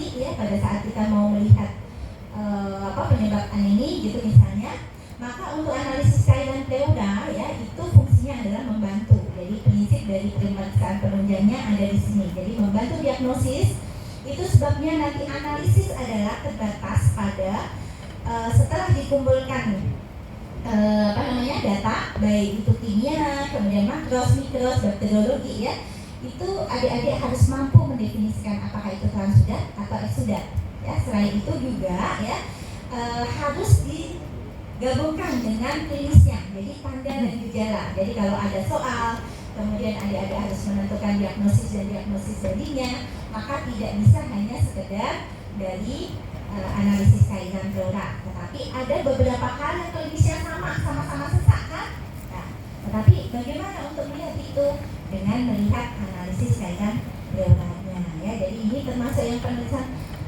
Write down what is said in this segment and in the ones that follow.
nanti ya pada saat kita mau melihat penyebab anemia gitu misalnya, maka untuk analisis cairan pleura ya itu fungsinya adalah membantu. Jadi prinsip dari pemeriksaan penunjangnya ada di sini. Jadi membantu diagnosis. Itu sebabnya nanti analisis adalah terbatas pada setelah dikumpulkan data baik itu kimia, kemudian makros, mikros, bakteriologi ya. Itu adik-adik harus mampu mendefinisikan apakah itu transsudat atau eksudat. Ya, selain itu juga ya harus digabungkan dengan klinisnya, jadi tanda dan gejala. Jadi kalau ada soal, kemudian adik-adik harus menentukan diagnosis dan diagnosis jadinya, maka tidak bisa hanya sekedar dari analisis cairan pleura, tetapi ada beberapa hal yang klinisnya sama-sama sesak kan? Nah, tetapi bagaimana untuk melihat itu? Dengan melihat analisis cairan pleuranya ya. Jadi ini termasuk yang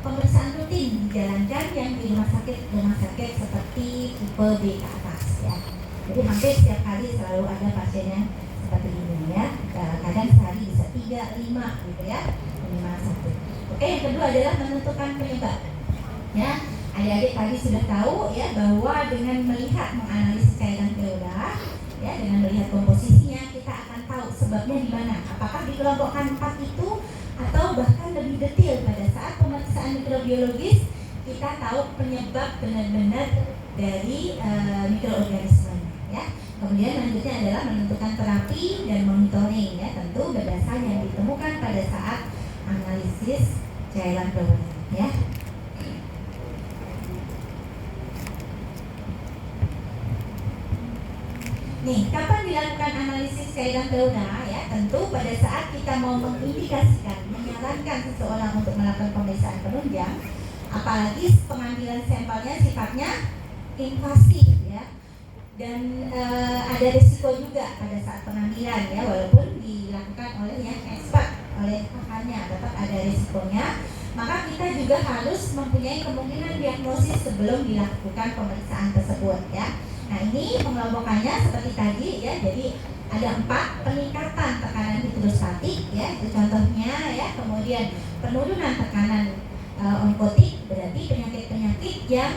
pemeriksaan rutin dijalankan yang di rumah sakit seperti tipe B ke atas ya. Jadi hampir setiap hari selalu ada pasien yang seperti ini ya. Kadang sehari bisa 3, 5 gitu ya, minimal 1. Oke, yang kedua adalah menentukan penyebab. Ya, adik-adik tadi sudah tahu ya bahwa dengan melihat menganalisis cairan pleura ya, dengan melihat komposisinya kita akan tahu sebabnya di mana. Apakah di kelompok 4 itu atau bahkan lebih detail pada saat pemeriksaan mikrobiologis kita tahu penyebab benar-benar dari mikroorganismenya ya. Kemudian lanjutnya adalah menentukan terapi dan monitoring ya, tentu berdasar yang ditemukan pada saat analisis cairan pleura ya. Nih, kapan dilakukan analisis cairan pleura ya? Tentu pada saat kita mau mengindikasikan, menyarankan seseorang untuk melakukan pemeriksaan penunjang, apalagi pengambilan sampelnya sifatnya invasif ya, dan ada risiko juga pada saat pengambilan ya, walaupun dilakukan oleh yang expert, oleh pakarnya, tetap ada risikonya. Maka kita juga harus mempunyai kemungkinan diagnosis sebelum dilakukan pemeriksaan tersebut ya. Nah, ini pengelompokannya seperti tadi ya. Jadi ada 4 peningkatan tekanan hidrostatik ya, itu contohnya ya. Kemudian penurunan tekanan onkotik, berarti penyakit-penyakit yang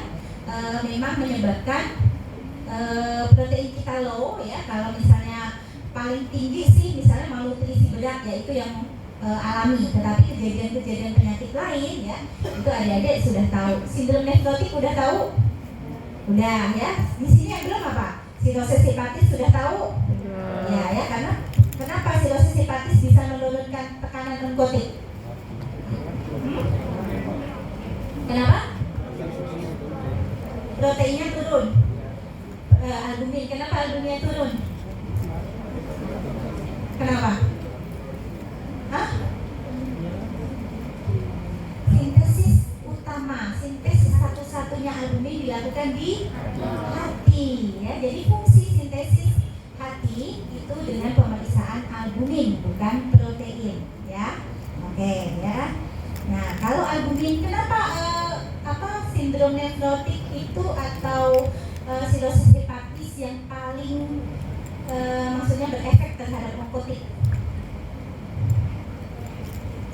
memang menyebabkan protein kita low ya. Kalau misalnya paling tinggi sih misalnya malnutrisi berat ya, itu yang alami. Tetapi kejadian-kejadian penyakit lain ya, itu adik-adik sudah tahu. Sindrom nefrotik udah tahu? Udah ya. Di sini yang belum apa? Sirosis hepatis sudah tahu? Ya, karena kenapa sirosis hepatis bisa menurunkan tekanan onkotik? Kenapa? Proteinnya turun. Albumin, kenapa albuminnya turun? Kenapa? Hah? Sintesis utama, sintesis satu-satunya albumin dilakukan di hati ya. Jadi fungsi sintesis hati itu dengan pemeriksaan albumin, bukan protein ya. Oke ya. Nah, kalau albumin kenapa sindrom nefrotik itu atau sirosis hepatis yang paling maksudnya berefek terhadap onkotik?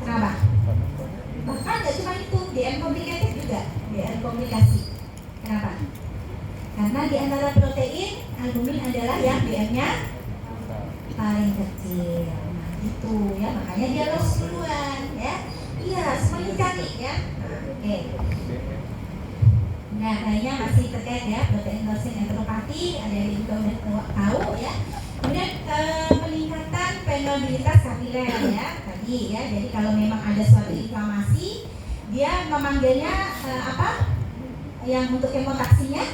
Kenapa? Bahkan nggak cuma itu, DM complicated juga, DM komplikasi. Kenapa? Karena di antara protein, albumin adalah yang DM-nya paling kecil. Nah, gitu ya, makanya dia loss duluan ya. Iya, semuanya cari ya. Oke. Nah, lainnya masih terkait ya, protein losing enteropati, ada yang juga udah tahu ya. Kemudian peningkatan permeabilitas kapiler ya tadi ya. Jadi kalau memang ada suatu inflamasi, dia memanggilnya apa? Yang untuk kemotaksinya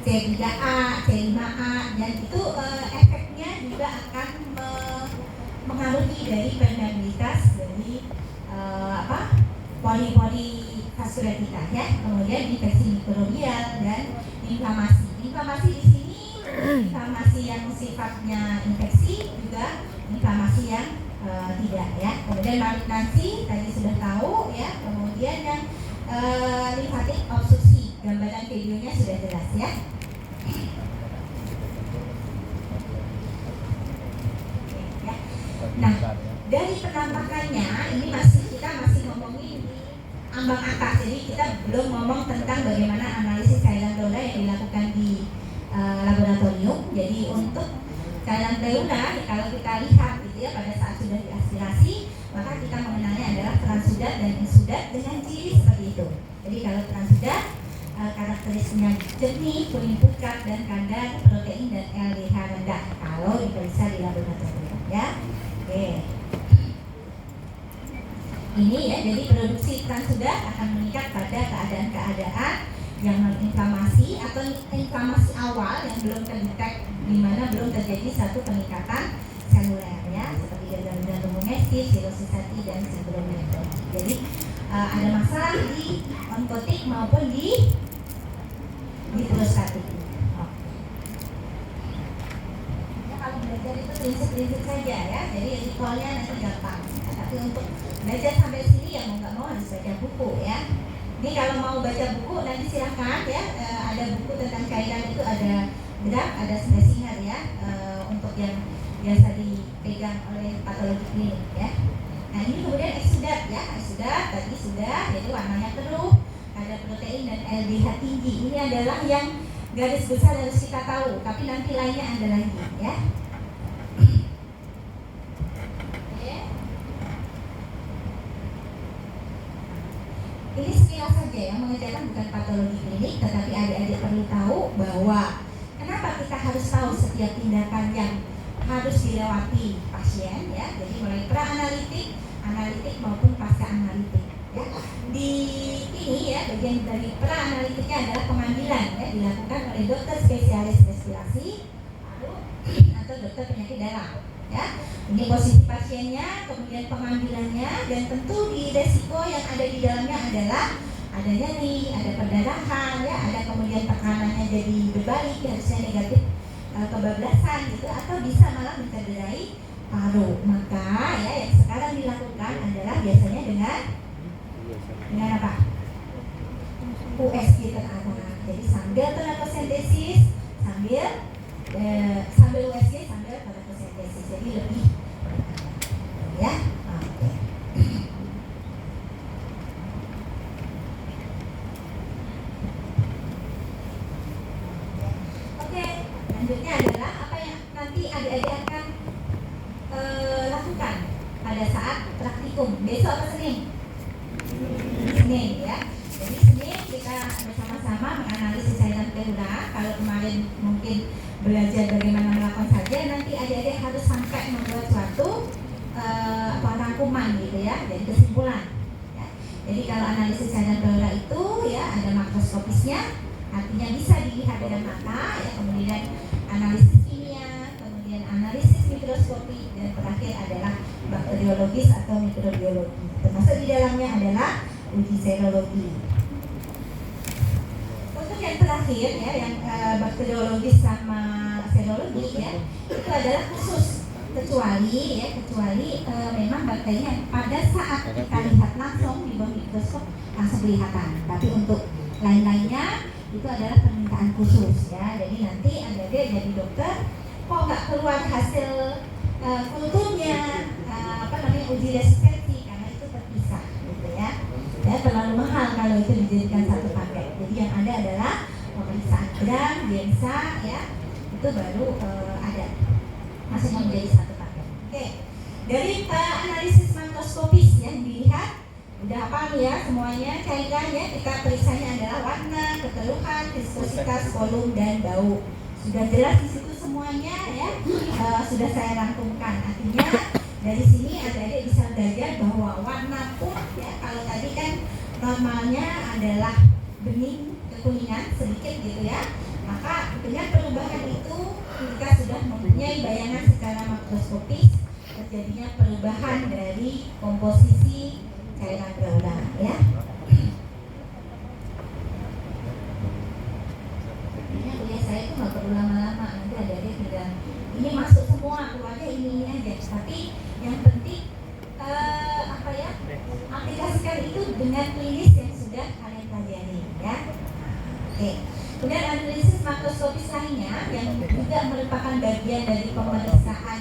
C3A, C5A, dan itu efeknya juga akan mengaruhi dari permeabilitas dari pori-pori vaskuler kita ya. Kemudian infeksi mikrobial dan inflamasi. Inflamasi di sini inflamasi yang sifatnya infeksi, juga inflamasi yang tidak ya. Kemudian malignansi tadi sudah tahu ya. Kemudian yang limfatik obstruksi, gambaran videonya sudah jelas ya. Nah, dari penampakannya ini kita masih ngomongin ambang atas. Jadi kita belum ngomong tentang bagaimana analisis cairan pleura yang dilakukan di laboratorium. Jadi untuk cairan pleura, kalau kita lihat gitu ya, pada saat sudah diaspirasi, maka kita mengenalnya adalah transudat dan insudat dengan ciri seperti itu. Jadi kalau transudat karakteristiknya jernih, kuning pucat dan kadar protein dan LDH rendah kalau diperiksa di laboratorium ya. Oke. Ini ya, jadi produksi transudat akan meningkat pada keadaan-keadaan yang inflamasi atau inflamasi awal yang belum terdetek, di mana belum terjadi satu peningkatan seluler ya, seperti gagal jantung domestik, sirosis hati dan sindrom nefrotik. Jadi ada masalah di onkotik maupun di prostatik. Ya, kalau belajar itu prinsip-prinsip saja ya, jadi recall-nya nanti gampang. Ya, tapi untuk belajar sampai sini ya mau nggak mau harus baca buku ya. Ini kalau mau baca buku nanti silahkan ya, ada buku tentang cairan itu ada draft, ada spesinger ya, untuk yang biasa dipegang oleh patologi klinik ya. Nah ini kemudian eksudat ya, eksudat tadi sudah, jadi warnanya keruh, ada protein dan LDH tinggi. Ini adalah yang garis besar harus kita tahu, tapi nanti lainnya ada lagi ya. Ini sekilas saja yang mengerjakan bukan patologi klinik, tetapi adik-adik perlu tahu bahwa kenapa kita harus tahu setiap tindakan yang harus dilewati pasien ya. Jadi mulai pra-analitik, analitik maupun pasca analitik ya. Di ini ya, bagian dari pra-analitiknya adalah pengambilan ya, dilakukan oleh dokter spesialis respirasi atau dokter penyakit dalam ya. Ini posisi pasiennya, kemudian pengambilannya, dan tentu di resiko yang ada di dalamnya adalah ada nyeri, ada perdarahan ya, ada kemudian tekanannya jadi berbalik, harusnya negatif kebablasan gitu, atau bisa malah mencederai paru. Maka ya yang sekarang dilakukan adalah biasanya dengan apa? USG terarah. Jadi sambil torakosentesis, sambil USG, sambil torakosentesis. Jadi lebih ya. Oke. Oke, lanjutnya adalah apa yang nanti adik-adik akan lakukan pada saat praktikum. Besok apa Senin? Senin ya. Jadi Senin kita bersama-sama menganalisis cairan pleura. Kalau kemarin mungkin belajar bagaimana melakukan saja, nanti adik-adik harus sampai membuat suatu rangkuman gitu ya, jadi kesimpulan ya. Jadi kalau analisis cairan pleura itu ya ada makroskopisnya, artinya bisa dilihat dengan mata ya, kemudian analisis kimia, kemudian analisis mikroskopi, dan terakhir adalah bakteriologis atau mikrobiologi. Termasuk di dalamnya adalah uji serologi. Untuk yang terakhir ya, yang bakteriologis sama serologi ya, itu adalah khusus, kecuali memang bakterinya pada saat kita lihat langsung di bawah mikroskop langsung kelihatan. Tapi untuk lain-lainnya itu adalah permintaan khusus ya. Jadi nanti adik-adik jadi dokter kok nggak keluar hasil kulturnya, uji resistensi, karena itu terpisah gitu ya. Ya terlalu mahal kalau itu dijadikan satu paket. Jadi yang ada adalah pemeriksaan gram, biasa ya, itu baru ada masih menjadi satu paket. Oke, dari analisis makroskopis yang dilihat udah apa ya semuanya cairan ya, kita periksanya adalah warna, kekeruhan, viskositas, volume dan bau. Sudah jelas di situ semuanya ya, sudah saya rangkumkan. Artinya dari sini adik-adik bisa belajar bahwa warna pun ya, kalau tadi kan normalnya adalah bening kekuningan sedikit gitu ya, maka dengan perubahan itu kita sudah mempunyai bayangan secara makroskopis terjadinya perubahan dari komposisi cairan pleura ya. Ini kuliah saya itu nggak perlu lama-lama, nanti adik-adik tinggal ini masuk semua, keluarnya ini aja. Tapi yang penting aplikasikan itu dengan klinis yang sudah kalian pelajari ya. Oke. Kemudian analisis makroskopis lainnya yang juga merupakan bagian dari pemeriksaan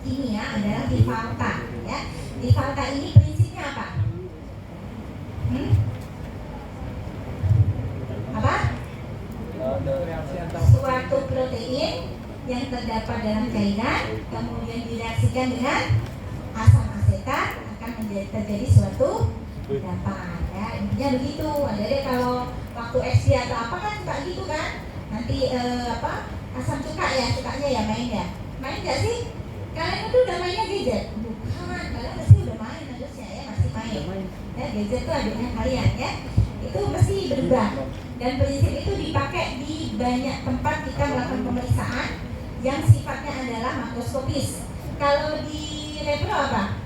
kimia adalah di Valta ya. Di Valta ini prinsipnya apa? yang terdapat dalam cairan kemudian direaksikan dengan asam asetat akan terjadi suatu endapan ya, intinya begitu. Jadi kalau waktu SD atau apa kan suka gitu kan, nanti asam cuka ya, cukanya ya main nggak sih? Kalian itu udah mainnya gadget? Bukan, kalian pasti udah main harusnya ya, masih main ya, gadget itu adiknya kalian ya, itu mesti berubah. Dan prinsip itu dipakai di banyak tempat kita melakukan pemeriksaan yang sifatnya adalah makroskopis. Kalau di repro apa?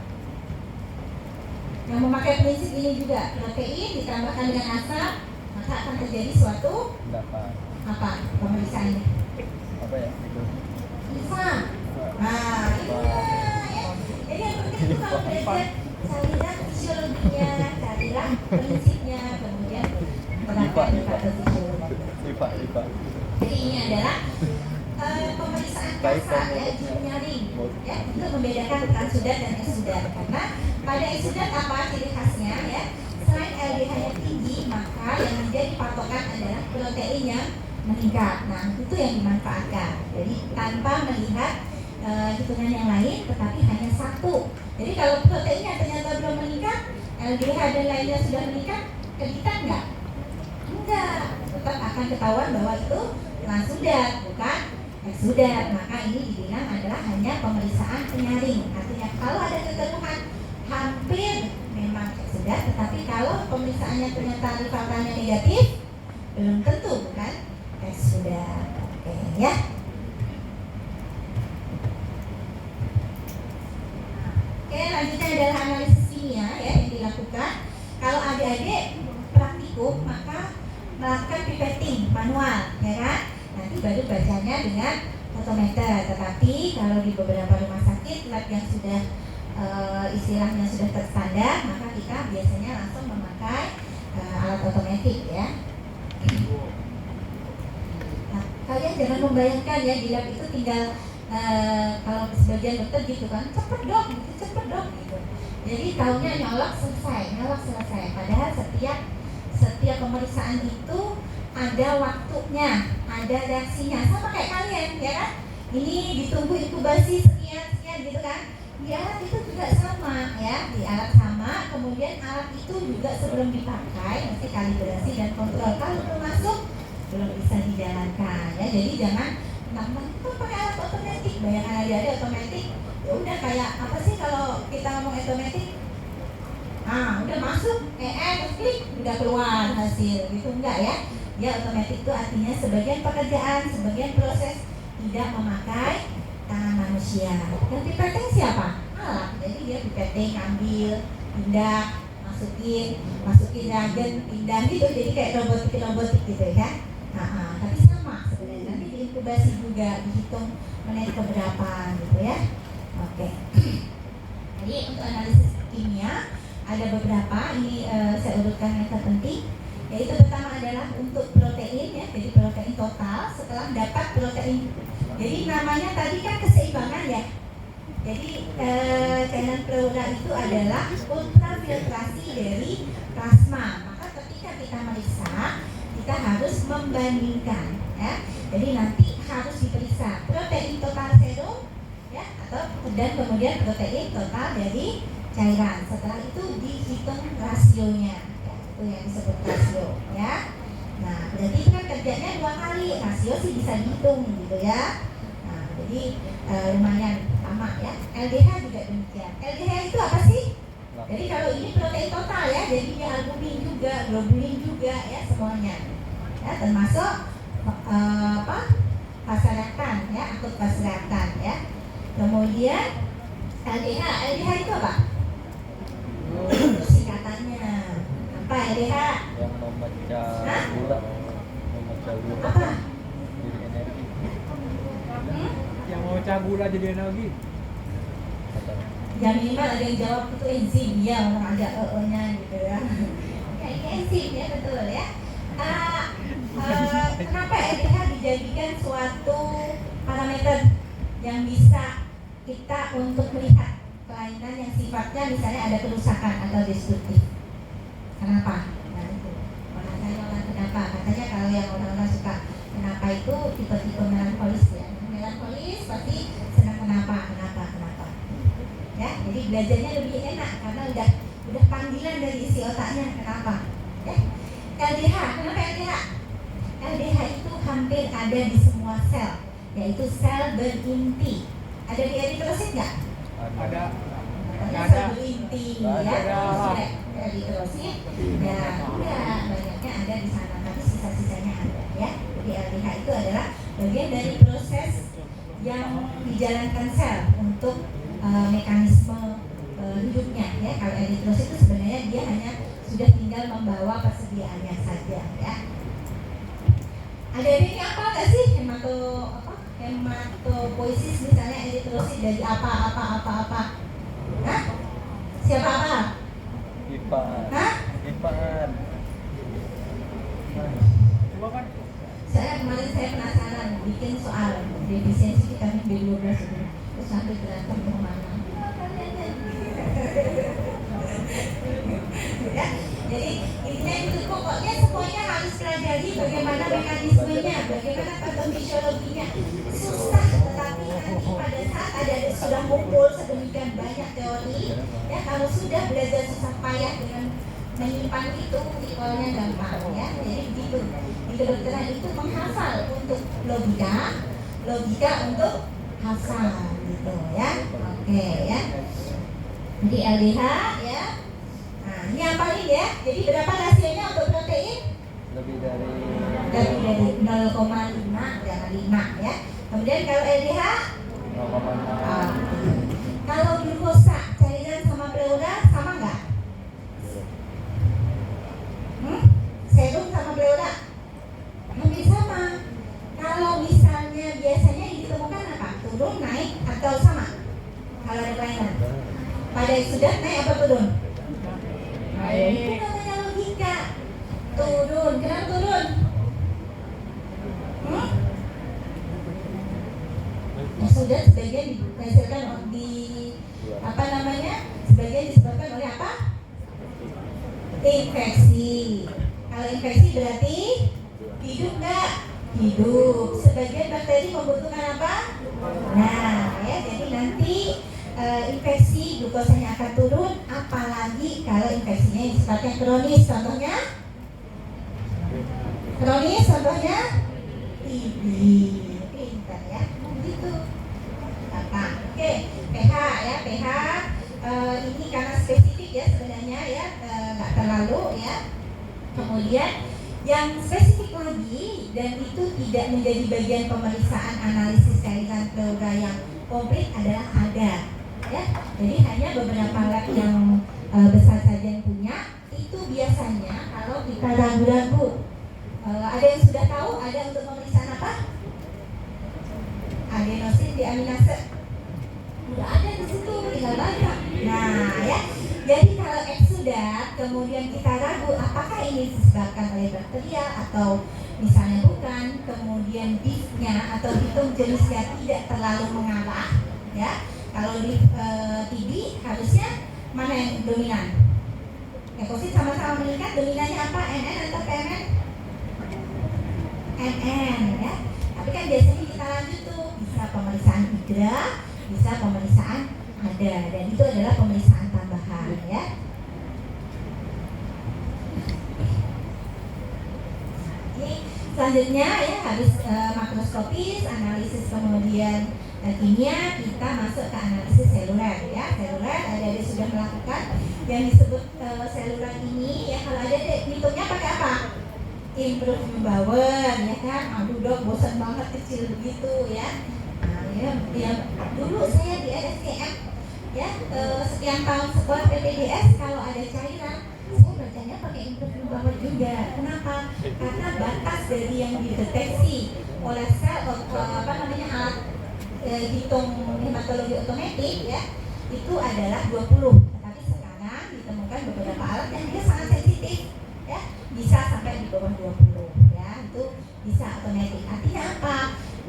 Yang memakai prinsip ini juga, protein ditambahkan dengan asam, maka akan terjadi suatu apa pemeriksaannya? Apa ya? Asam. Nah, itu ya. Jadi yang penting itu kalau belajar carilah fisiologinya, carilah prinsipnya, kemudian terapkan di patofisiologi. Jadi ini adalah pemeriksaan kasar ya, nyaring ya, untuk membedakan transudat dan eksudat. Karena pada eksudat apa ciri khasnya ya? Selain LDH-nya tinggi, maka yang menjadi patokan adalah protein yang meningkat. Nah, itu yang dimanfaatkan. Jadi tanpa melihat hitungan yang lain, tetapi hanya satu. Jadi kalau proteinnya ternyata belum meningkat, LDH dan lainnya sudah meningkat, kita enggak? Enggak. Tetap akan ketahuan bahwa itu transudat, bukan eksudat. Maka ini dibilang adalah hanya pemeriksaan penyaring. Artinya kalau ada kekeluhan hampir memang eksudat, tetapi kalau pemeriksaannya ternyata rivalnya negatif, belum tentu bukan eksudat. Oke ya. Oke, lanjutnya adalah analisis kimia ya yang dilakukan. Kalau adik-adik praktikum maka melakukan pipetting manual, ya kan? Nanti baru bacanya dengan fotometer. Tetapi kalau di beberapa rumah sakit lab yang sudah istilahnya sudah terstandar, maka kita biasanya langsung memakai alat otomatis ya. Nah, kalian jangan membayangkan ya di lab itu tinggal kalau sebagian dokter gitu kan, cepet dok gitu. Jadi tahunya nyolok selesai. Padahal setiap pemeriksaan itu ada waktunya, ada reaksinya, sama kayak kalian ya kan? Ini ditunggu inkubasi sekian gitu kan? Di alat itu juga sama ya, di alat sama. Kemudian alat itu juga sebelum dipakai mesti kalibrasi dan kontrol. Kalau belum masuk belum bisa dijalankan ya. Jadi jangan itu pakai alat otomatis. Bayangkan aja otomatis. Ya udah kayak apa sih kalau kita ngomong otomatis? Udah masuk, terus klik, udah keluar hasil gitu, enggak ya? Ya otomatis itu artinya sebagian pekerjaan, sebagian proses tidak memakai tangan manusia. Yang pipetting siapa? Alat. Jadi dia pipetting, ambil, pindah, masukin reagen, pindah gitu. Jadi kayak robotik gitu ya. Tapi sama sebenarnya. Nanti diinkubasi juga, dihitung menit keberapa gitu ya. Oke. Jadi untuk analisis kimia ada beberapa, ini saya urutkan yang terpenting, yaitu pertama adalah untuk protein ya, jadi protein total setelah dapat protein. Jadi namanya tadi kan keseimbangan ya. Jadi cairan pleura itu adalah ultrafiltrasi dari plasma. Maka ketika kita meriksa, kita harus membandingkan ya. Jadi nanti harus diperiksa protein total serum ya, atau dan kemudian protein total dari cairan. Setelah itu dihitung rasionya ya, itu yang disebut rasio ya. Nah berarti itu kan kerjanya 2 kali. Rasio sih bisa dihitung gitu ya. Nah jadi lumayan lama ya. LDH juga demikian. LDH itu apa sih? Jadi kalau ini protein total ya, jadinya albumin juga, globulin juga ya, semuanya ya, termasuk vasorektan ya, akut vasorektan ya. Kemudian LDH itu apa? Itu singkatannya apa LDH? Yang memecah gula. Apa? Jadi energi. Yang memecah gula jadi energi. Ya minimal ada yang jawab itu enzim ya, orang ada nya gitu ya. Ya ini enzim ya, betul ya. Kenapa LDH dijadikan suatu parameter yang bisa kita untuk melihat kelainan yang sifatnya misalnya ada kerusakan atau destruktif? Kenapa? Nah itu makanya orang kenapa? Katanya kalau yang orang-orang suka kenapa itu tipe-tipe melankolis ya. Melankolis belajarnya lebih enak karena udah panggilan dari isi otaknya. Kenapa? Ya. LDH, kenapa LDH? LDH itu hampir ada di semua sel, yaitu sel berinti. Ada di eritrosit nggak? Ada. Katanya Ada. sel berinti, ya. Ada. Eritrosit, ya udah banyaknya ada di sana, tapi sisa-sisanya ada, ya. Jadi LDH itu adalah bagian dari proses yang dijalankan sel untuk mekanisme hidupnya, ya. Kalau eritrosit itu sebenarnya dia hanya sudah tinggal membawa persediaannya saja, ya. Ada ini apa nggak sih hematopoiesis misalnya eritrosit dari apa? Hah? Siapa apa? Ipan. Hah? Ipan. Coba kan. Kemarin saya penasaran bikin soal defisiensi vitamin B12 itu, terus sampai berantem kemana? Ya, jadi intinya itu pokoknya semuanya harus pelajari bagaimana mekanismenya, bagaimana patofisiologinya. Susah, tetapi nanti pada saat ada sudah ngumpul sedemikian banyak teori, ya kalau sudah belajar susah payah dengan menyimpan itu, recallnya gampang, ya. Jadi begitu. Di kedokteran itu menghafal untuk logika untuk hafal gitu, ya. Oke, ya. Jadi LDH, ya. Nah, ini apa nih, ya? Jadi berapa rasionya untuk protein? Lebih dari 0,5 jangan 5, ya. Kemudian kalau LDH 0,6. kalau glukosa cairan sama pleura sama nggak? Serum sama pleura hampir sama. Kalau misalnya biasanya yang ditemukan apa? Turun, naik, atau sama? Kalau ada kelainan pada yang sudah naik apa turun? Itu namanya logika. Turun, kenapa turun? Ya sudah, sebagian dihasilkan sebagian disebabkan oleh apa? Infeksi. Kalau infeksi berarti hidup nggak? Hidup. Sebagian bakteri membutuhkan apa? Nah, ya, jadi nanti infeksi glukosanya akan turun, apalagi kalau infeksinya yang sifatnya kronis. Contohnya TB. Pintar, ya, begitu. Oke, pH, ya, pH ini karena spesifik, ya, sebenarnya, ya, nggak terlalu, ya. Kemudian yang spesifik lagi dan itu tidak menjadi bagian pemeriksaan analisis cairan pleura yang komplit adalah kadar, ya. Jadi hanya beberapa lab yang besar saja yang punya. Itu biasanya kalau kita ragu-ragu, ada yang sudah tahu ada untuk pemeriksaan apa? Adenosin deaminase. Udah ada di situ, tinggal baca. Nah, ya. Jadi kalau eksudat kemudian kita ragu apakah ini disebabkan oleh bakterial atau misalnya bukan, kemudian diff-nya atau hitung jenisnya tidak terlalu mengarah, ya. Kalau di TB harusnya mana yang dominan? Leukosit sama-sama meningkat, dominannya apa? NN atau PMN? NN, ya. Tapi kan biasanya kita lanjut tuh, bisa pemeriksaan IGRA, bisa pemeriksaan ada, dan itu adalah pemeriksaan tambahan, ya. Ini selanjutnya, ya, habis makroskopis, analisis, kemudian kimia, kita masuk ke analisis seluler, ya. Seluler ada sudah melakukan yang disebut seluler ini, ya. Kalau ada hitungnya pakai apa? Improvement power, ya kan. Aduh dok, bosan banget kecil begitu, ya. Nah, ya dulu saya di RSCM, ya, sekian tahun sekolah PPDS, kalau ada cairan saya bacanya pakai improvement power juga. Kenapa? Karena batas dari yang dideteksi oleh sel alat hitung hematologi otomatis, ya, itu adalah 20. Tetapi sekarang ditemukan beberapa alat yang dia sangat sensitif, ya, bisa sampai di bawah 20, ya, itu bisa otomatis. Artinya apa?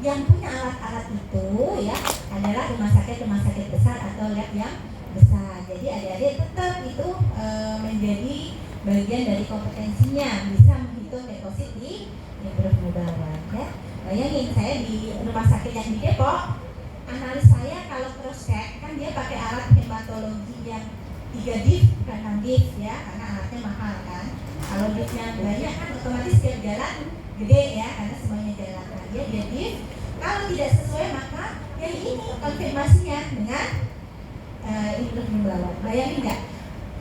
Yang punya alat-alat itu, ya, adalah rumah sakit besar atau lab yang besar. Jadi adik-adik tetap itu menjadi bagian dari kompetensinya, bisa menghitung leukosit di improvement power, ya. Bayangin saya di rumah sakit yang di Depok, analis saya kalau cross check kan dia pakai alat hematologi yang 3 div bukan 6 div ya, karena alatnya mahal kan. Kalau divnya banyak kan otomatis setiap jalan gede ya, karena semuanya jalan. Nah, dia div. Kalau tidak sesuai maka ya ini konfirmasinya dengan hidrofilm. Bayangin nggak?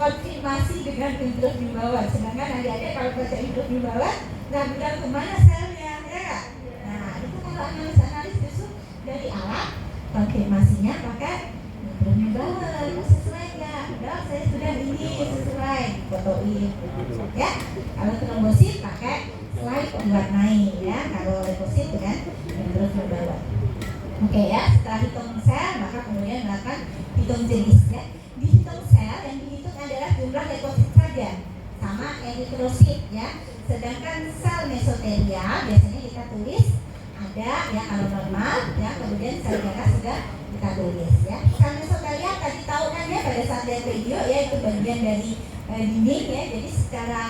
Konfirmasi dengan hidrofilm. Sedangkan adik-adik kalau baca hidrofilm nggak bilang kemana selnya, ya nggak? Nah itu kalau analis justru dari alat konfirmasinya pakai hidrofilm. Sesuai nggak? Udah saya sudah ini sesuai, fotoin. Ya, kalau trombosit pakai slide diwarnai ya. Kalau leukosit dengan hidrofilm. Oke ya, setelah hitung sel maka kemudian melakukan hitung jenis ya. Dihitung sel yang dihitung adalah jumlah leukosit saja sama eritrosit ya. Sedangkan sel mesotelia biasanya kita tulis ada ya kalau normal ya, kemudian sel darah sudah kita tulis ya. Sel mesotelia tadi tahu kan ya pada saat lihat video ya, itu bagian dari dinding ya. Jadi secara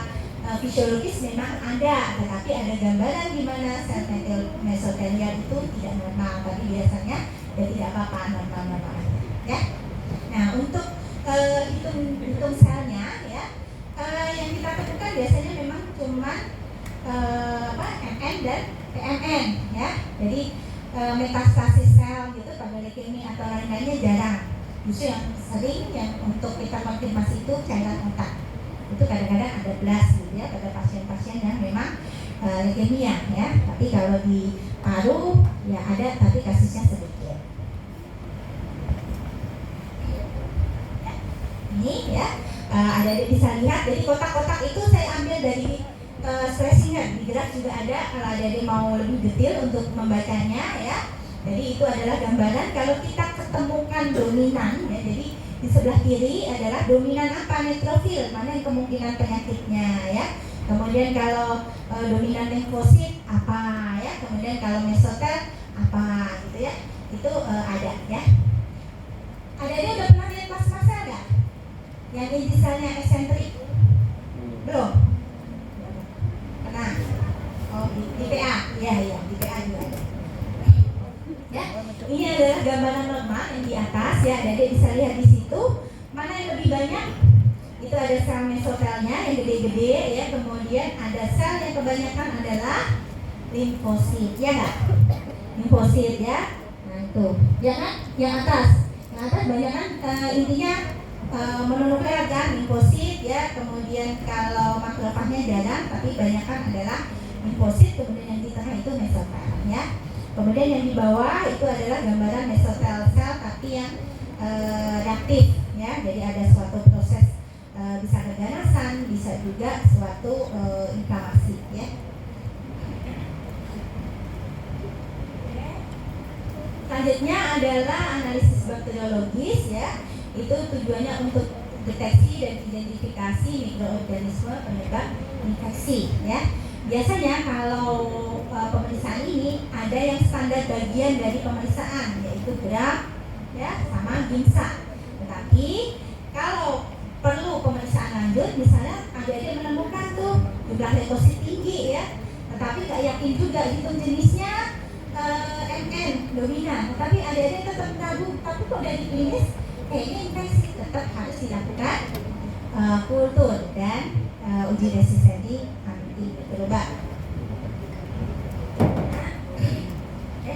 fisiologis memang ada, tetapi ada gambaran di mana sel mesotelia itu tidak normal, tapi biasanya ya tidak apa-apa, normal-normal ya. Nah untuk hitung selnya ya, yang kita temukan biasanya memang cuma MN dan PMN ya. Jadi metastasis sel gitu pada leukemia atau lain-lainnya jarang. Justru yang sering yang untuk kita konfirmasi itu cairan otak. Itu kadang-kadang ada blast gitu ya pada pasien-pasien yang memang leukemia ya. Tapi kalau di paru ya ada, tapi kasusnya sedikit. Ini ya, ada bisa lihat. Jadi kotak-kotak itu saya ambil dari Schlesinger. Di graf juga ada, kalau ada yang mau lebih detail untuk membacanya ya. Jadi itu adalah gambaran kalau kita ketemukan dominan ya. Jadi di sebelah kiri adalah dominan apa, neutrofil, mana yang kemungkinan penyakitnya ya. Kemudian kalau dominan limfosit apa ya. Kemudian kalau mesotel apa gitu ya. Itu ada ya. Ada udah pernah lihat plasma sel nggak? Yang inti selnya eksentrik? Belum? Pernah? Oh di PA? Iya di PA juga ada. Ya, ini adalah gambaran normal yang di atas ya. Jadi bisa lihat di situ mana yang lebih banyak. Itu ada sel mesotelnya yang gede-gede ya. Kemudian ada sel yang kebanyakan adalah limfosit ya nggak? Limfosit ya. Nah itu, ya kan? Yang atas banyak kan intinya mononuklear kan, limfosit ya. Kemudian kalau makrofagnya jarang, tapi banyakan adalah limfosit. Kemudian yang di tengah itu mesotel ya. Kemudian yang di bawah itu adalah gambaran mesotel sel tapi yang reaktif ya. Jadi ada suatu proses bisa keganasan, bisa juga suatu inflamasi ya. Selanjutnya adalah analisis bakteriologis ya. Itu tujuannya untuk deteksi dan identifikasi mikroorganisme penyebab infeksi ya. Biasanya kalau pemeriksaan ini ada yang standar bagian dari pemeriksaan, yaitu gram ya sama gimsa. Tetapi kalau perlu pemeriksaan lanjut, misalnya ada yang menemukan tuh jumlah leukosit tinggi ya, tetapi nggak yakin juga hitung jenisnya MN dominan, tetapi ada yang tetap ragu, tapi kok dari klinis kayaknya infeksi, tetap harus dilakukan kultur dan uji resistensi antimikroba.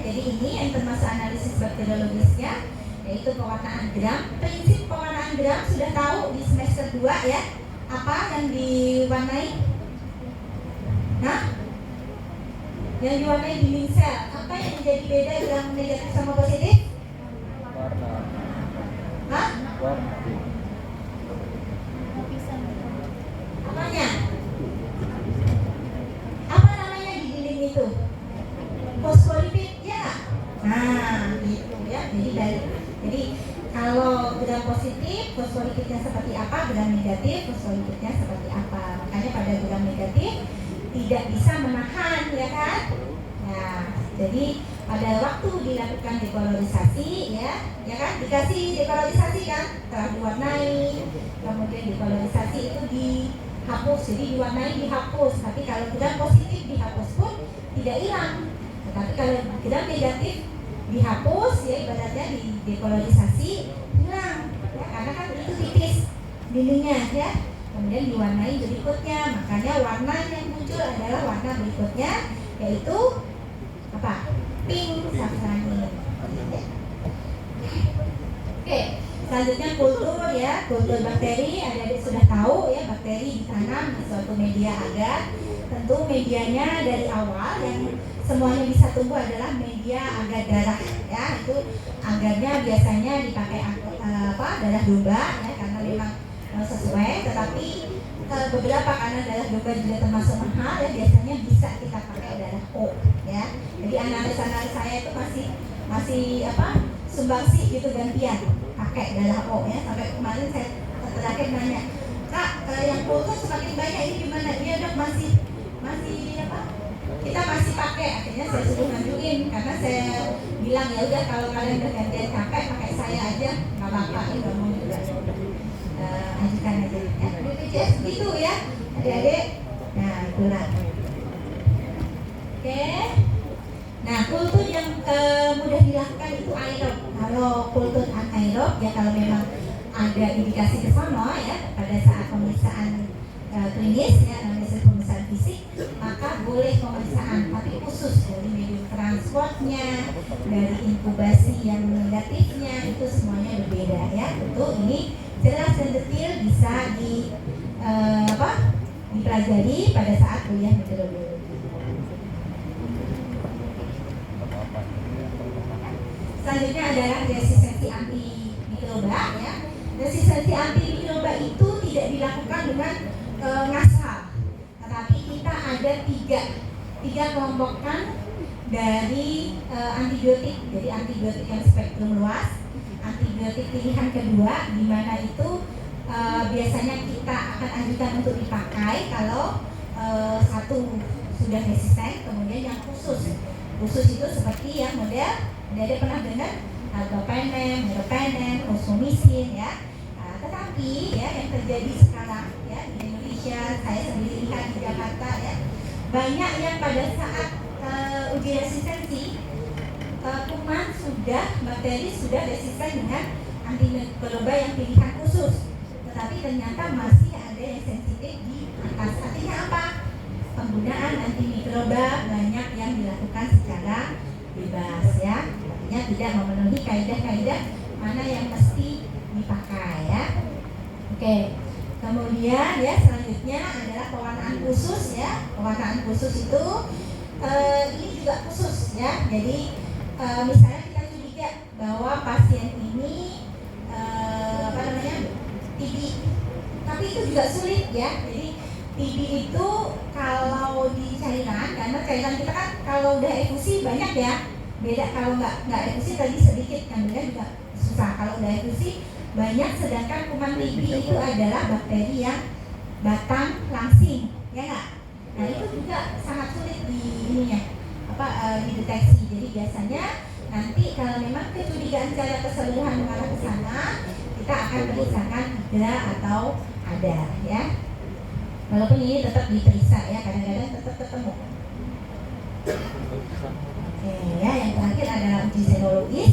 Jadi ini yang termasuk analisis bakteriologisnya, yaitu pewarnaan gram. Prinsip pewarnaan gram sudah tahu di semester 2 ya. Apa yang diwarnai? Nah, yang diwarnai dinding sel. Apa yang menjadi beda gram negatif sama positif? Warna. Hah? Warna. Apanya? Apa namanya di dinding itu? Fosfolipid ya. Nah, gitu ya. Jadi kalau gram positif, fosfolipidnya seperti apa? Gram negatif, fosfolipidnya seperti apa? Makanya pada gram negatif tidak bisa menahan, ya kan? Nah, jadi pada waktu dilakukan dekolorisasi, ya kan? Dikasih dekolorisasi kan? Telah diwarnai, kemudian dekolorisasi itu dihapus, jadi diwarnai dihapus. Tapi kalau gram positif dihapus pun tidak hilang. Tapi kalau gram negatif dihapus ya, ibaratnya depolarisasi, hilang ya, karena kan itu tipis dindingnya ya. Kemudian diwarnai berikutnya, makanya warna yang muncul adalah warna berikutnya, yaitu apa? Pink safranin. Oke, selanjutnya kultur ya, kultur bakteri. Adik-adik sudah tahu ya, bakteri ditanam di suatu media agar. Tentu medianya dari awal yang semuanya bisa tumbuh adalah media agar darah ya. Itu agarnya biasanya dipakai darah domba ya, karena memang sesuai. Tetapi beberapa karena darah domba juga termasuk mahal ya, biasanya bisa kita pakai darah O ya. Jadi analis-analis saya itu masih sumbangsi gitu gantian pakai darah O ya. Sampai kemarin saya terakhir nanya, Kak, yang kultur semakin banyak ini gimana? Dia dok masih kita masih pakai. Akhirnya saya suruh ngajuin, karena saya bilang ya udah kalau kalian udah gantian pakai saya aja, nggak apa-apa, nggak mau juga ajukan aja ya. BPJS gitu ya adik-adik. Nah itulah. Oke. Nah, kultur yang mudah dilakukan itu aerob. Kalau kultur anaerob ya, kalau memang ada indikasi ke sana ya pada saat pemeriksaan klinis ya, namanya pemeriksaan fisik, maka boleh pemeriksaan, tapi khusus dari medium transportnya, dari inkubasi yang negatifnya, itu semuanya berbeda ya. Tentu ini jelas dan detail bisa dipelajari pada saat kuliah mikrobiologi. Selanjutnya adalah resistensi antimikroba ya. Resistensi antimikroba itu tidak dilakukan dengan ngasal, tetapi kita ada tiga kelompokan dari antibiotik. Jadi antibiotik yang spektrum luas, antibiotik pilihan kedua, di mana itu biasanya kita akan ajukan untuk dipakai kalau satu sudah resisten. Kemudian yang khusus itu seperti yang model ada pernah dengar Aldopanem, Meropenem, Osmomisin ya. Tetapi ya yang terjadi sekarang ya di Indonesia, saya sendiri lihat di Jakarta ya, banyak yang pada saat uji resistensi bakteri sudah resisten dengan antimikroba yang pilihan khusus, tetapi ternyata masih ada yang sensitif di atas. Artinya apa? Penggunaan antimikroba banyak yang dilakukan secara bebas ya, artinya tidak memenuhi kaidah-kaidah mana yang mesti dipakai ya. Oke, kemudian ya selanjutnya adalah pewarnaan khusus ya. Pewarnaan khusus itu ini juga khusus ya. Jadi misalnya kita curiga bahwa pasien ini TB, tapi itu juga sulit ya. Jadi TB itu kalau di cairan, karena cairan kita kan kalau udah efusi banyak ya, beda kalau nggak efusi tadi sedikit, ngambilnya juga susah. Kalau udah efusi banyak, sedangkan kuman TB itu adalah bakteri yang batang langsing, ya nggak? Nah itu juga sangat sulit dideteksi. Jadi biasanya nanti kalau memang kecurigaan secara keseluruhan mengarah ke sana, kita akan periksakan tidak atau ada ya. Walaupun ini tetap diperiksa ya, kadang-kadang tetap ketemu. Oke ya, yang terakhir adalah uji serologis.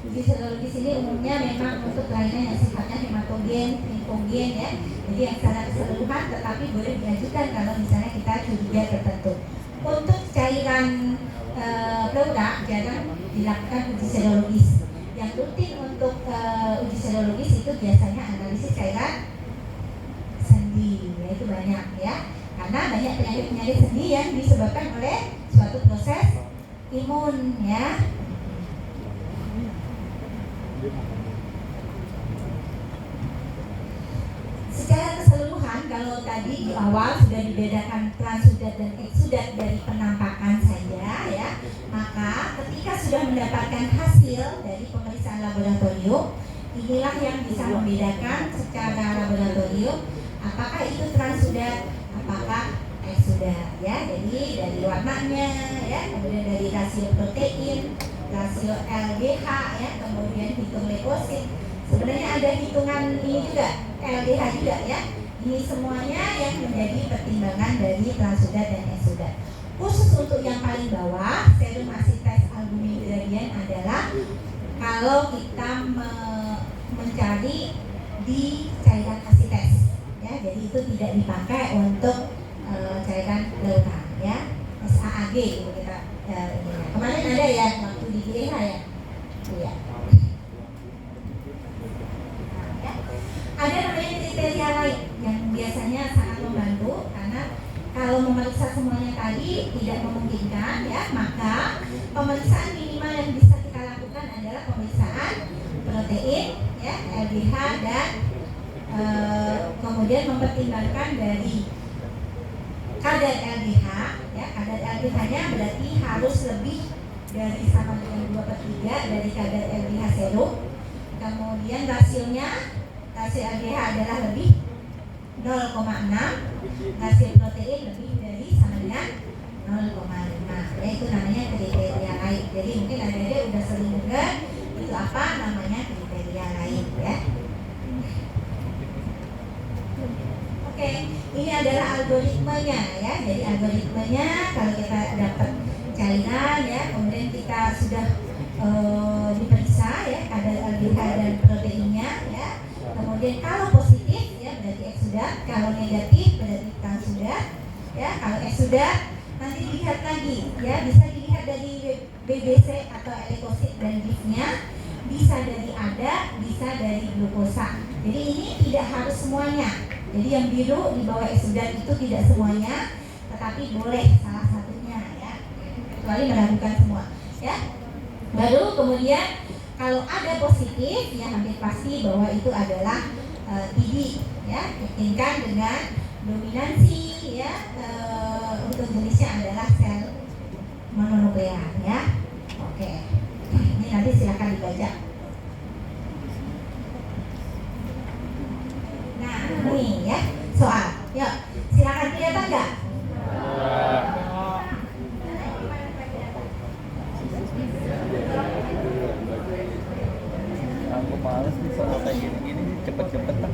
Uji serologis ini umumnya memang untuk kelainan yang sifatnya hematogen, limfogen ya. Jadi yang secara keseluruhan, tetapi boleh diajukan kalau misalnya kita curiga tertentu. Untuk cairan pleura jarang dilakukan uji serologis. Yang rutin untuk uji serologis itu biasanya analisis cairan sendi, yaitu banyak ya, karena banyak penyakit sendi yang disebabkan oleh suatu proses imun ya. Secara keseluruhan, kalau tadi di awal sudah dibedakan transudat dan eksudat dari penampakan saja ya, maka ketika sudah mendapatkan hasil dari pemeriksaan laboratorium, inilah yang bisa membedakan secara laboratorium apakah itu transudat, apakah eksudat ya. Jadi dari warnanya ya, kemudian dari rasio protein, rasio LDH ya, kemudian hitung leukosit. Sebenarnya ada hitungan ini juga, LDH juga ya. Ini semuanya yang menjadi pertimbangan dari transudat dan eksudat. Khusus untuk yang paling bawah, serum asites albumin bagian adalah kalau kita mencari di cairan asites, ya, jadi itu tidak dipakai untuk cairan pleura, ya, SAAG gitu kita. Kemarin ada ya waktu di GH ya, iya. Ada namanya kriteria lain yang biasanya sangat membantu karena kalau memeriksa semuanya tadi tidak memungkinkan, ya, maka pemeriksaan minimal yang bisa kita lakukan adalah pemeriksaan protein, ya, LDH dan kemudian mempertimbangkan dari kadar LDH, ya, kadar LDH-nya berarti harus lebih dari sama dengan 2/3 dari kadar LDH serum. Kemudian rasio LDH adalah lebih 0,6, rasio protein lebih dari sama dengan 0,5, ya, itu namanya kriteria lain. Jadi mungkin adik-adik udah sering dengar itu apa namanya kriteria lain, ya. Oke, ini adalah algoritmenya, ya. Jadi algoritmenya kalau kita dapat cairan, ya, kemudian kita sudah diperiksa, ya, kadar LDH dan proteinnya, ya. Kemudian kalau positif, ya, berarti eksudat. Kalau negatif berarti transudat, ya. Kalau eksudat nanti dilihat lagi, ya, bisa dilihat dari BBC atau erikosit dan giftnya, bisa dari ADA, bisa dari glukosa. Jadi ini tidak harus semuanya. Jadi yang biru di bawah eksudat itu tidak semuanya, tetapi boleh salah satunya, ya, kecuali meragukan semua, ya. Baru kemudian kalau ada positif, ya, hampir pasti bahwa itu adalah TB, ya, yakinkan dengan dominansi, ya, untuk jenisnya adalah sel mononuklear, ya. Oke, ini nanti silakan dibaca. Nah, ini, ya, soal. Yuk, silakan kelihatan nggak? Aku males nih soal kayak gini-gini nih, cepet-cepet lah.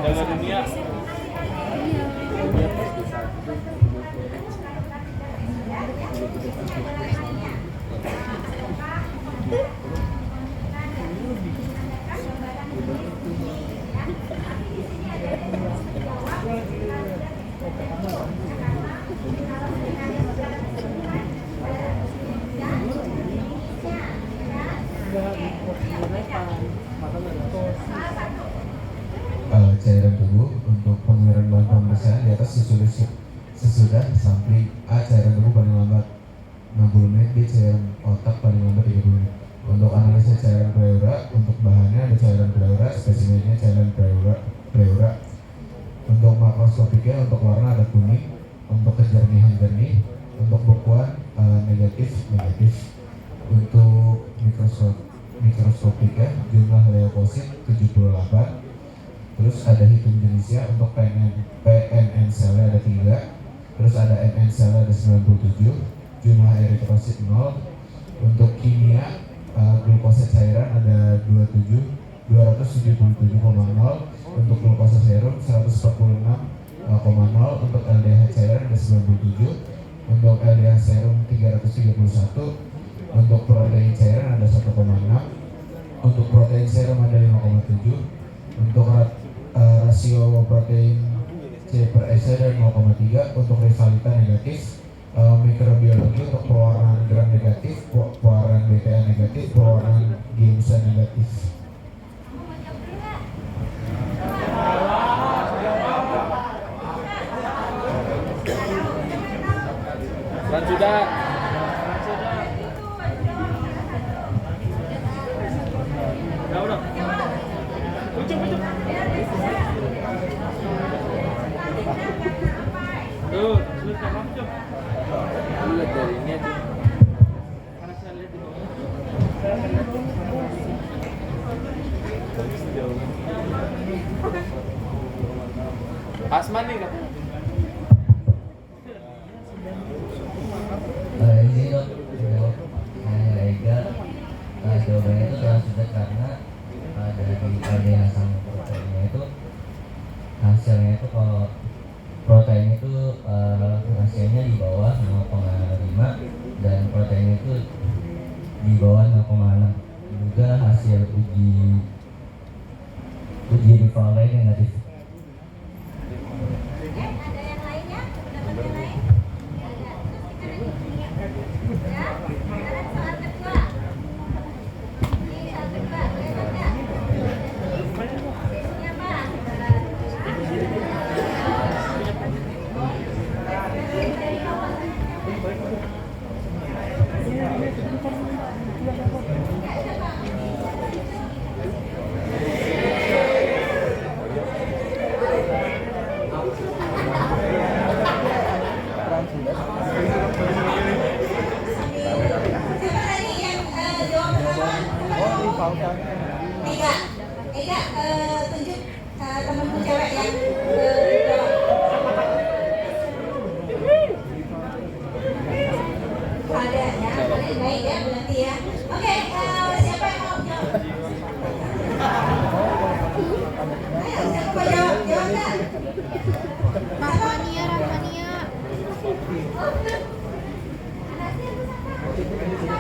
Jaga dunia. Cairan tubuh untuk pengiriman bahan pemeriksaan di atas sesudah sampling. A. Cairan tubuh paling lambat 60 menit. B. Cairan otak paling lambat 30 menit. Untuk analisa cairan pleura, untuk bahannya ada cairan pleura, spesimennya cairan pleura. Untuk makroskopiknya, untuk warna ada kuning, untuk kejernihan jernih, untuk bekuan negatif. Untuk mikroskopiknya jumlah leukosit 78. Terus ada hitung jenisnya, untuk PNN selnya ada 3, terus ada MN selnya ada 97, jumlah eritrosit 0. Untuk kimia glukosa cairan ada 277,0, untuk glukosa serum 146,0, untuk LDH cairan ada 97, untuk LDH serum 331, untuk protein cairan ada 1,6, untuk protein serum ada 5,7, untuk rasio protein C per S ada 0,3, untuk rivalita negatif. Mikrobiologi untuk pewarnaan gram negatif, pewarnaan BTA negatif, pewarnaan Giemsa negatif. Transudat. Udah. Pucuk. Tuh, selesai pucuk. Lihat dari ini aja. Karena saya lihat di bawah. karena dari LDH sama proteinnya itu hasilnya itu kalau protein itu hasilnya di bawah 0,5 dan protein itu di bawah 0,6. Juga hasil uji rival lain negatif. Ada yang lainnya? Pendapat yang lain? Ya, terus kita lanjut. Ya, sekarang soal kedua. Ini soal kedua, boleh baca? Ini apa? Siapa tadi yang jawab pertama? Ega, tunjuk temanku cewek yang jawab. Ada ya, paling baik ya berarti ya. Oke, siapa yang mau jawab? Ayo, siapa mau jawab? Jawab nggak? Rahmania. Oh, belum. Anasnya itu siapa?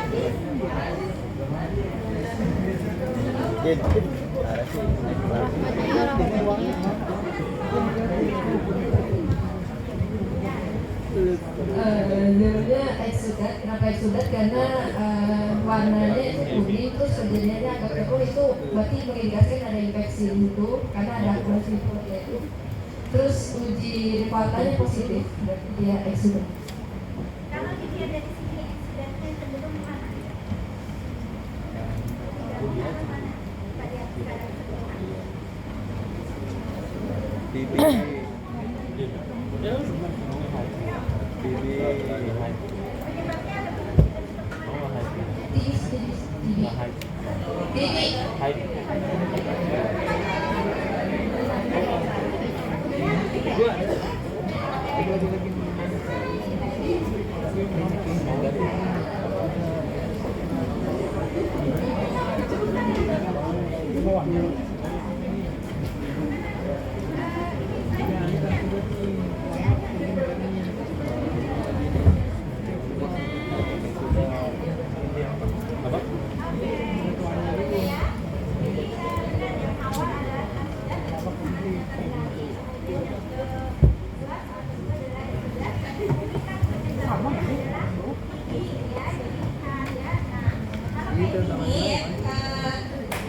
Namanya eksudat. Kenapa eksudat? Karena warnanya itu kuning, terus kejadiannya agak keruh, itu berarti mengindikasikan ada infeksi itu karena ada akumulasi itu. Terus uji rivaltanya positif, berarti dia eksudat. Kalau dilihat dari sini eksudatnya cenderung mana?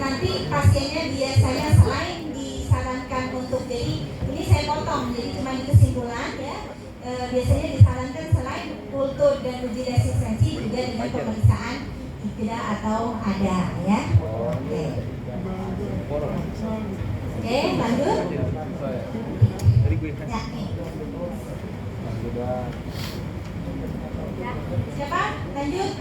Nanti pasiennya biasanya selain disarankan untuk, jadi ini saya potong, jadi cuma di kesimpulan ya, biasanya disarankan selain kultur dan uji resistensi juga dengan pemeriksaan tidak atau ada ya. Oke, lanjut. Ya, nih. Ya, siapa? Lanjut.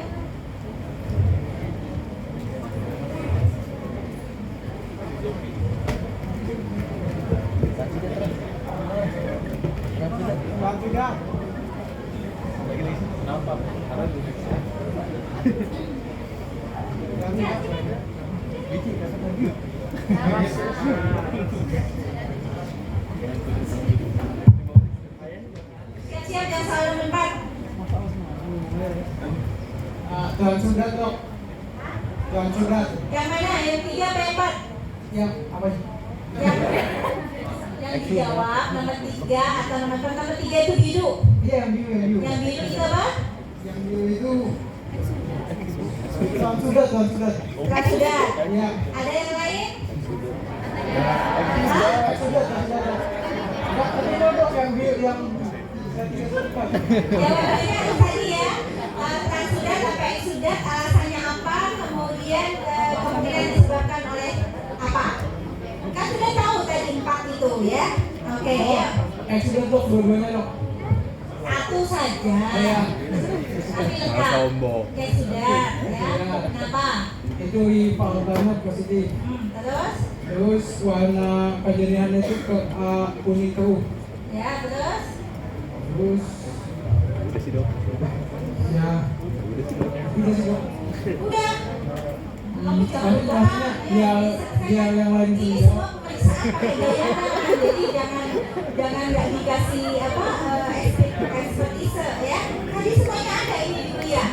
Sudah. Kenapa? Karena Siap-siap yang soal nomor 4. Tuan Sudat dok. Tuan Sudat. Yang mana? Yang 3 apa yang 4? Yang apa? Yang dijawab nomor 3 atau nomor 4? Nomor 3 itu biru. Iya yang biru. Yang biru itu apa? Yang biru itu Tuan Sudat. Kan sudah. Ya. Ada yang lain? Sudat. Tapi dok yang biru yang Jawabannya itu tadi ya. Kan sudah sampai sudah, alasannya apa? Kemudian kemungkinan disebabkan oleh apa? Kan sudah tahu tadi 4 itu ya. Oke ya. Sudat dok dua-duanya dok. Satu saja. Iya. Tapi lengkap. Oke sudah ya. Kenapa? Itu rival banget positif. Terus? Terus warna kejadiannya itu kuning keruh. Ya terus? Terus udah sih dok. ya udah sih dok. Udah. Kamu jangan Kan maksudnya dia yang lain ini juga. semua pemeriksaan pakai bayangan, jadi jangan nggak dikasih apa ekspertise ya. Tadi semuanya ada ini di kuliah.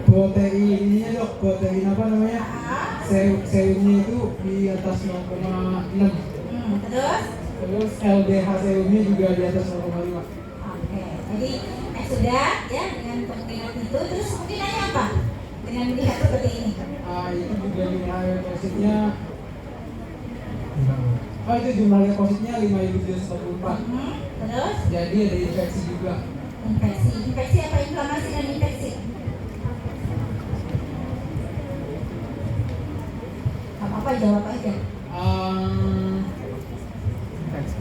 Proteinnya dok, protein apa namanya? Ah, Serumnya itu di atas 0,6. terus Terus LDH serumnya juga di atas 0,5. oke, jadi sudah ya dengan kemungkinan itu, terus kemungkinannya apa? Dengan melihat seperti ini. Itu juga jumlah leukositnya. Itu jumlah leukositnya 5.344. Terus Jadi ada infeksi juga. infeksi apa, inflamasi dan infeksi? Apa jawab aja.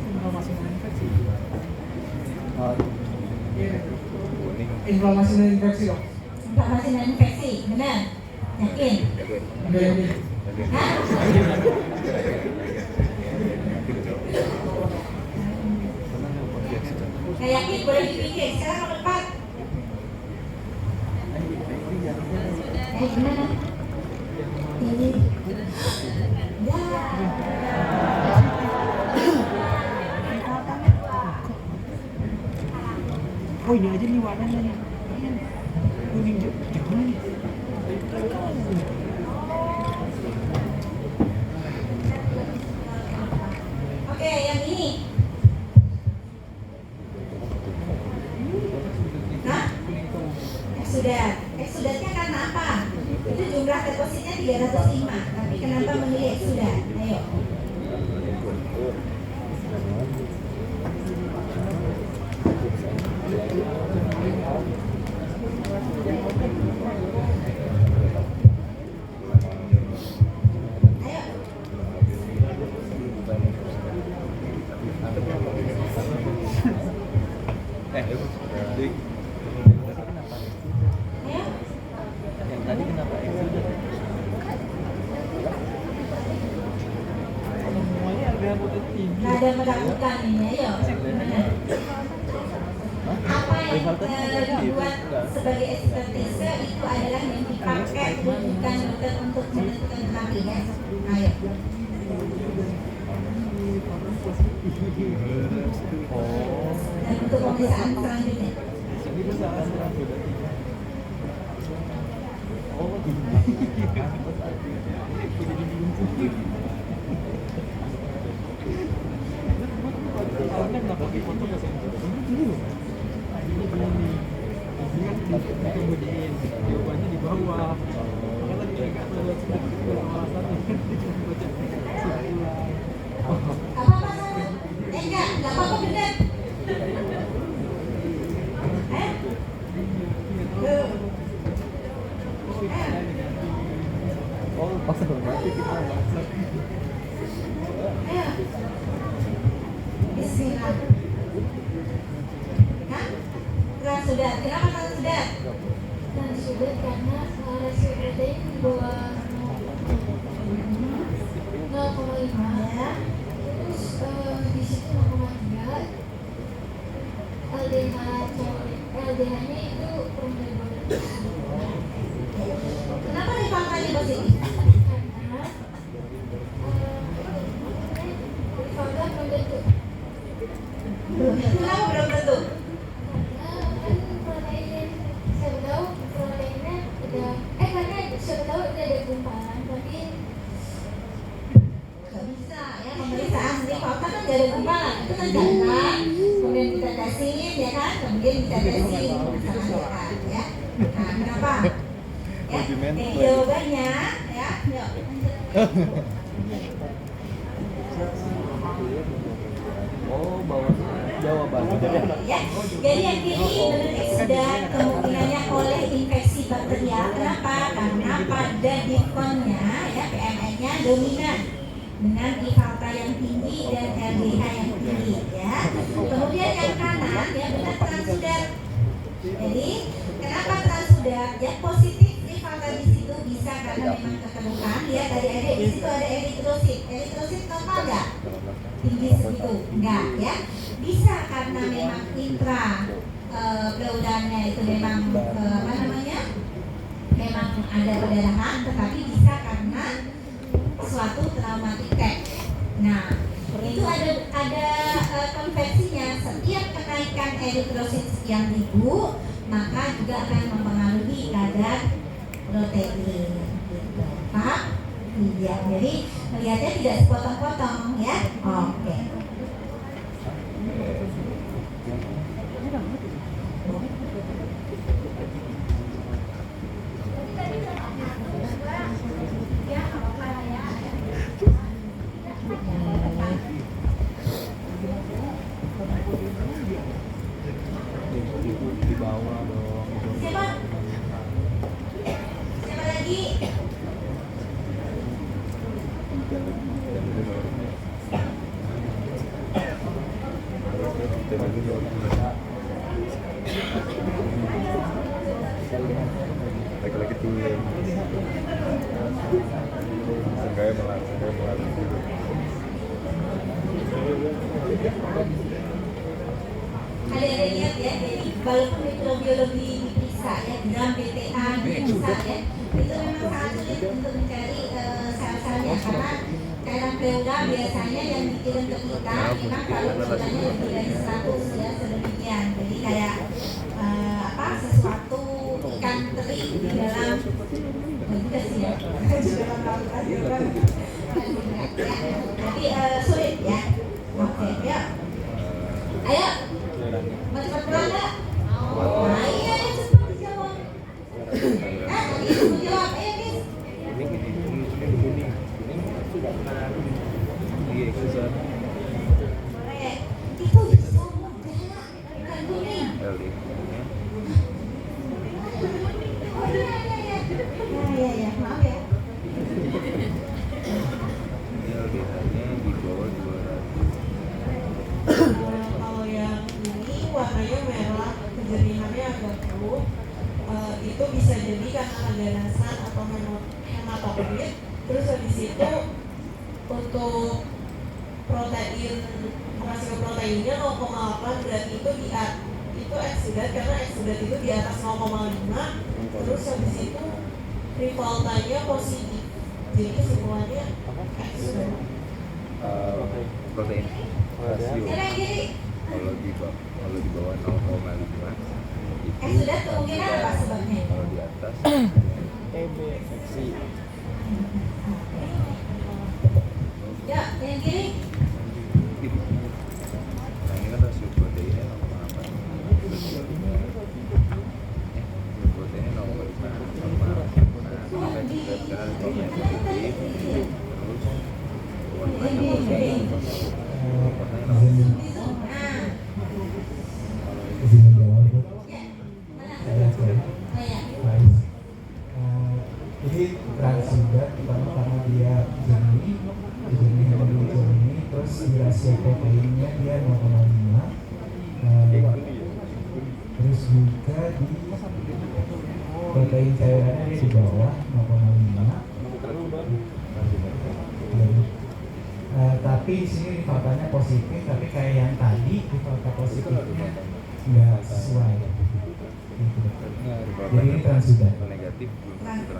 Inflamasi dan infeksi. Oh, Iya. Inflamasi dan infeksi dok. Inflamasi dan infeksi, benar? Yakin? Enggak ini. Hah? Nggak yakin boleh dipikir. Sekarang nomor 4. Gimana? Ini. Oh ini aja nih warnanya nih. Kuning jangan nih. Oke, yang ini. Hah? Eksudatnya karena apa? Itu jumlah depositnya 305. Tapi kenapa memilih eksudat? Ayo. Ayo. Dik. Ayo. Yang tadi kenapa Exodus? Semuanya harga motor tinggi. Nggak ada meragukan ini, ayo. Gimana? Apa yang dibuat sebagai ekspertise itu adalah yang dipakai rujukan dokter untuk menentukan terapinya. Ayo. Dan untuk pemeriksaan selanjutnya. Ini perusahaan sudah. Oh, Soalnya nggak pakai foto ke sini. Ini loh. Ini begini. Ini kan dikemudiin. Jawabannya di bawah. Makanya tadi mereka ada sedikit alasan baca simpulan. Apa-apa salah? Nggak apa-apa benar. oh pas berarti kita masak. Ayo. Bismillah. Hah? Transsudat. Kenapa transsudat? Transsudat karena rasio protein di bawah 0,5 Ya. terus di situ 0,3 LDH-nya itu kurang dari 200. Kenapa rifangkanya positif? Karena rifangka belum tentu. Kenapa belum tentu? Karena kan protein, siapa tahu proteinnya udah karena siapa tahu udah ada gumpalan tapi Gak bisa ya, pemeriksaan rifangka kan gak ada gumpalan. Itu kan jantan, kemudian kita kasih ya kan, kemudian kita kasih misalkan ya. Nah, kenapa? Ya, jawabannya ya, yuk. Oh, bawahnya jawabannya. Ya, jadi yang ini menurut Exsudat kemungkinannya oleh infeksi bakterial. Kenapa? Karena pada dikonnya ya PMN-nya dominan dengan IVALTA yang tinggi dan LDH yang tinggi ya. Kemudian yang kanan ya benar transsudat. Jadi kenapa transsudat? Ya positif IVALTA di situ bisa karena memang kekeruhan ya tadi ada di situ ada eritrosit. Eritrosit normal nggak? Tinggi segitu enggak ya, bisa karena memang intra pleuralnya itu memang apa namanya memang ada perdarahan, tetapi bisa yang ribu, maka juga akan mempengaruhi kadar protein. Gitu. Paham? Iya. Jadi melihatnya tidak sepotong-potong ya. Oke. Di bawah dong. Siapa? Siapa lagi? Laki-laki tulen sengaja melarang Ada lihat ya, jadi walaupun mikrobiologi diperiksa ya, gram BTA diperiksa ya, itu memang sangat sulit untuk mencari sel-selnya karena cairan pleura biasanya yang dikirim ke kita memang kalau ukurannya lebih dari 100 ya, sedemikian. Jadi kayak sesuatu ikan teri di dalam juga sih ya, di dalam laut aja kan. Tapi sulit ya. Oke, ya. Ayo, mau cepat pulang nggak? Nah, iya, cepat dijawab. Ini mau jawab, ayo Miss. Boleh. Itu bisa mudah, bukan kuning. Oh iya, maaf ya. Kalau yang ini warnanya merah, kejernihannya agak keruh, itu bisa jadi karena keganasan atau hematokrit. Terus habis itu untuk protein, rasio proteinnya 0,8, berarti itu eksudat, karena eksudat itu di atas 0,5. Terus habis itu rivaltanya positif, jadi kesimpulannya eksudat. Protein rasio Siapa yang kiri? kalau di bawah 0,5 itu Eksudat kemungkinan apa sebabnya? kalau di atas TB infeksi. Ya, yang kiri. nah ini kan rasio proteinnya 0,8 proteinnya 0,5 sama eksudat karena proteinnya positif terus warnanya positif warnanya Nah, izin menjawab Bu. ya, mana? Saya Ferry. Oh ya. Baik. Jadi transsudat pertama karena dia jernih terus di rasio proteinnya dia 0,5, terus juga di protein cairannya dia di bawah 0,5. Tapi di sini rivaltanya positif, tapi kayak yang tadi rivalta positifnya nggak sesuai. Gitu. Jadi ini transsudat. negatif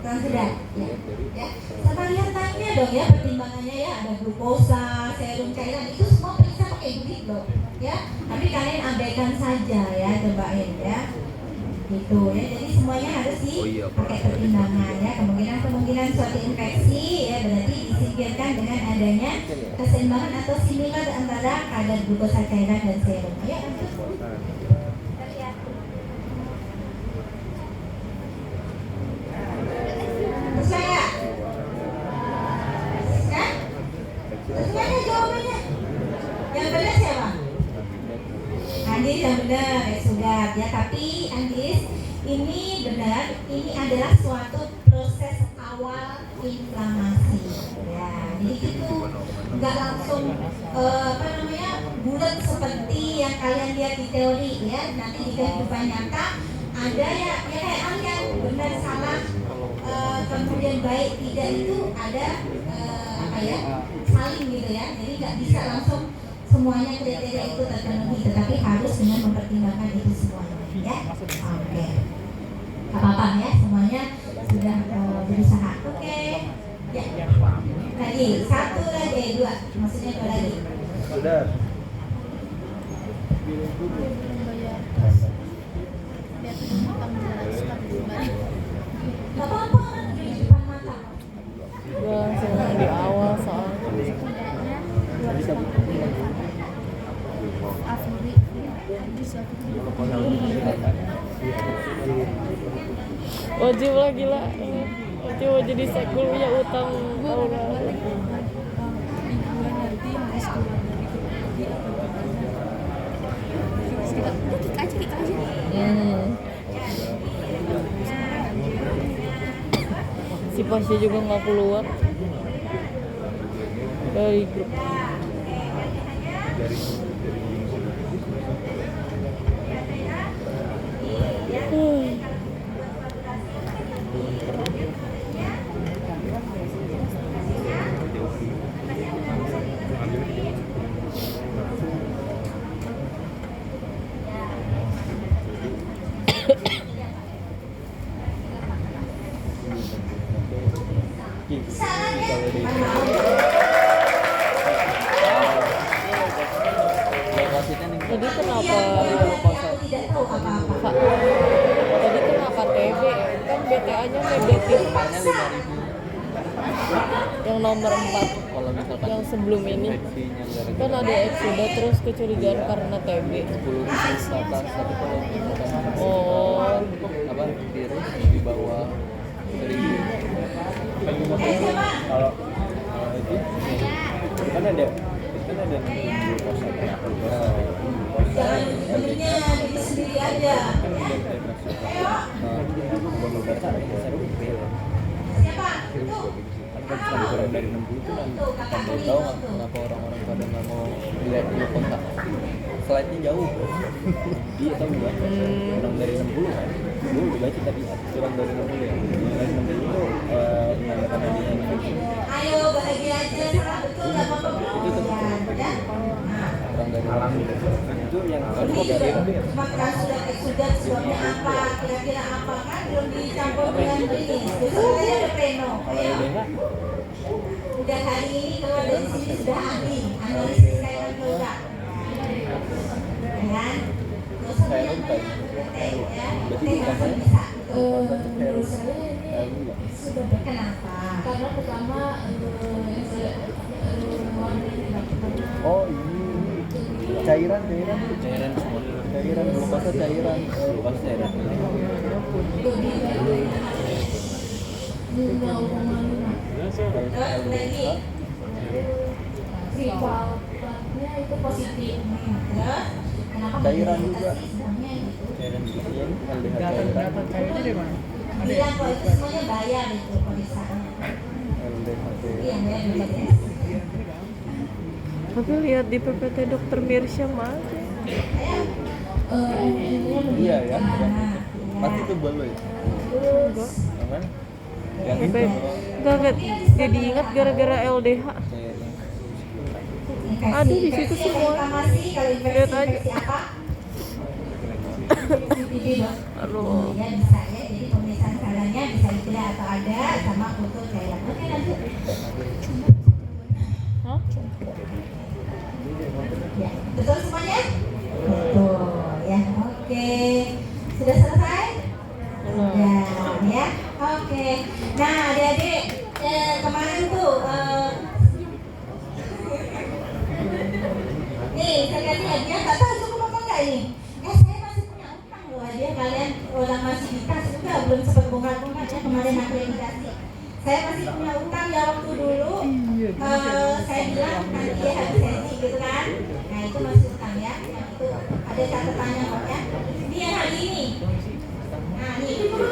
Transsudat ya. Ya. Sama lihat tanya dong ya pertimbangannya ya, ada glukosa, serum cairan, itu semua periksa pakai duit loh ya. Tapi kalian abaikan saja ya, cobain ya. Gitu ya. Jadi semuanya harus dipakai pertimbangan ya. Kemungkinan suatu infeksi ya berarti disingkirkan dengan adanya keseimbangan atau similar antara kadar glukosa cairan dan serum. Ya, lanjut. Kita lihat. Sesuai nggak? Kan? Sesuai nggak jawabannya? Yang benar siapa? Andis yang benar, eksudat ya. Tapi Andis ini benar, ini adalah suatu proses awal inflamasi ya. Jadi itu nggak langsung bulat seperti yang kalian lihat di teori ya. Nanti di kehidupan nyata ada ya kayak kalian benar salah, kemudian baik tidak itu ada saling gitu ya. Jadi nggak bisa langsung semuanya kriteria itu terpenuhi, tetapi harus dengan mempertimbangkan itu semuanya ya. Oke. Apa-apa ya, semuanya sudah berusaha. Oke. Ya. Lagi, satu lagi, dua. Maksudnya dua lagi. sudah Gak apa-apa kan udah di depan mata. Gue langsung di awal soalnya. Wajib lah gila. Nanti mau jadi sekul punya utang aura. Si Pasya juga nggak keluar dari grup. Tadi kenapa? Tidak tahu apa-apa. Tadi kenapa TB? Kan BTA-nya negatif. Yang nomor 4 Kalau misalkan yang sebelum ini infeksinya gara-gara kan ada eksuda terus kecurigaan karena TB. 10 virus atas, tapi kalau misalkan Oh, apa virus di bawah 1000 kalau itu kan ada glukosa Jangan sebenarnya diri sendiri aja. Siapa? kan kurang dari 60 itu kan tahu nggak kenapa orang-orang pada nggak mau lihat glukosa slide-nya jauh iya tahu nggak kurang dari 60 kan gue udah baca tadi kurang dari 60 ya dari 60 itu menandakan adanya infeksi Ayo bahagia aja, betul nggak apa-apa. Ya. kurang dari 60 itu yang harus Ini dari maka sudah sebabnya apa, kira-kira apa kan belum dicampur dengan ini. Besok aja ada pleno. kalau Ayo. udah Udah hari ini keluar dari sini sudah ahli analisis kaitan keluar. Ya kan? Nggak usah banyak ya. Teh langsung bisa. Menurut saya ini Sudah berkenapa? karena pertama warnanya tidak pernah oh ini cairan semua cairan glukosa cairan glukosa cairan lebih dari 0,5 Terus lagi. rivalnya itu positif. Terus kenapa? Cairan juga. Semuanya gitu. cairan gizinya LDH cairan cairnya di mana? Bilang kalau itu semuanya bayar itu pemeriksaannya. LDH cairan Iya, bayar BPJS. tapi lihat di PPT Dokter Mirsya mah aja. iya ya pasti itu balo ya Enggak. kan yang Sampai itu enggak jadi ingat gara-gara LDH. Infeksi- Ada di situ infeksi semua. inflamasi, kalau infeksi Lihat aja. infeksi apa? Infeksi Dok. Aduh. Ya bisa ya, jadi pemeriksaan sadarnya bisa dilihat atau ada sama kultur cairan. Oke lanjut. Hah? Ya, betul semuanya? Betul ya, oke. Sudah selesai? Sudah ya, oke. Nah adik-adik, kemarin tuh nih saya kasih hadiah, nggak tahu cukup apa enggak ini. Saya masih punya utang loh hadiah, kalian orang masih dikasih juga belum sempat bongkar-bongkar ya kemarin aku yang dikasih. Saya masih punya utang ya waktu dulu. Saya bilang nanti ya harus sesi gitu kan. Nah itu masih utang ya. Yang itu ada catatannya kok ya. Ini yang hari ini. Nah ini dulu